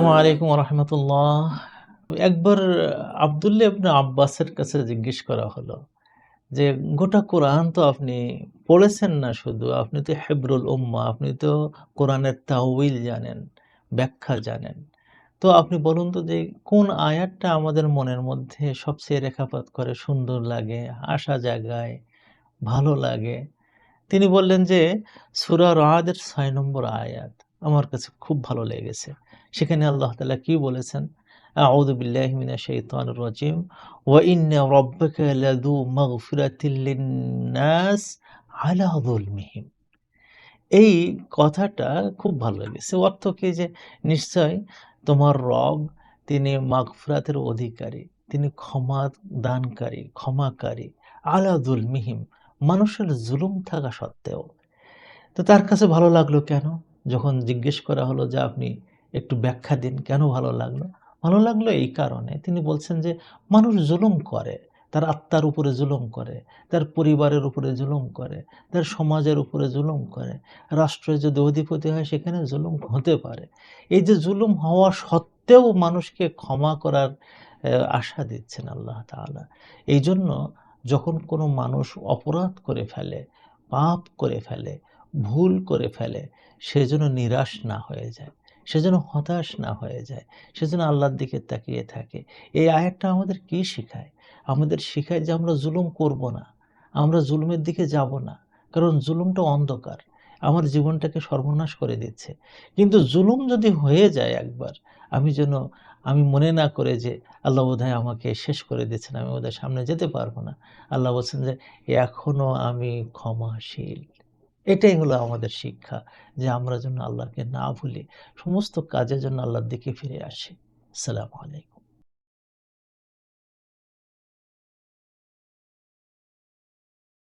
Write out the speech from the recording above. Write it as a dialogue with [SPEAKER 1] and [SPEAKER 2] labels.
[SPEAKER 1] আসসালামু আলাইকুম রহমতুল্লাহ। একবার আব্দুল্লাহ ইবনে আব্বাসের কাছে জিজ্ঞেস করা হলো যে, গোটা কোরআন তো আপনি পড়েছেন না, শুধু আপনি তো হিব্রুল উম্মাহ, আপনি তো কোরআনের তাউইল জানেন, ব্যাখ্যা জানেন। তো আপনি বলুন তো যে কোন আয়াতটা আমাদের মনের মধ্যে সবচেয়ে রেখাপাত করে, সুন্দর লাগে, আশা জাগায়, ভালো লাগে? তিনি বললেন যে, সূরা রআদের ৬ নম্বর আয়াত আমার কাছে খুব ভালো লেগেছে। সেখানে আল্লাহ তাআলা কি বলেছেন? আউযু বিল্লাহি মিনাশ শাইতানির রাজিম, ওয়া ইন্না রাব্বাকা লাযু মাগফিরাতিল লিন-নাস আলা যুলমিহিম। এই কথাটা খুব ভালো লেগেছে। অর্থ কি? যে নিশ্চয় তোমার রব তিনি মাগফিরাতের অধিকারী, তিনি ক্ষমা দানকারী, ক্ষমাকারী, আলা যুলমিহিম, মানুষের জুলুম থাকা সত্ত্বেও। তো তার কাছে ভালো লাগলো কেন? যখন জিজ্ঞেস করা হলো যে, "আপনি একটু ব্যাখ্যা দিন, কেন ভালো লাগলো?" ভালো লাগলো এই কারণে, তিনি বলছেন যে, মানুষ জুলুম করে, তার আত্মার উপরে জুলুম করে, তার পরিবারের উপরে জুলুম করে, তার সমাজের উপরে জুলুম করে। রাষ্ট্রের যদি অধিপতি হয় সেখানে জুলুম হতে পারে। এই যে জুলুম হওয়া সত্ত্বেও মানুষকে ক্ষমা করার আশা দিচ্ছেন আল্লাহ তাআলা। এইজন্য যখন কোনো মানুষ অপরাধ করে ফেলে, পাপ করে ফেলে, ভুল করে ফেলে, সে যেন নিরাশ না হয়ে যায়, সে যেন হতাশ না হয়ে যায়, সে যেন আল্লাহর দিকে তাকিয়ে থাকে। এই আয়াতটা আমাদের কি শিখায়? আমাদের শিখায় যে আমরা জুলুম করব না, আমরা জুলুমের দিকে যাব না। কারণ জুলুমটা অন্ধকার, আমার জীবনটাকে সর্বনাশ করে দিচ্ছে। কিন্তু জুলুম যদি হয়ে যায় একবার, যেন আমি মনে না করে যে আল্লাহ বোধহয় আমাকে শেষ করে দিচ্ছেন, আমি বোধহয় সামনে যেতে পারব না। আল্লাহ বলছেন যে, এখনো আমি ক্ষমাশীল। এটাই হলো আমাদের শিক্ষা, যে আমরা যেন আল্লাহকে না ভুলি, সমস্ত কাজের জন্য আল্লাহর দিকে ফিরে আসি। আসসালামু আলাইকুম।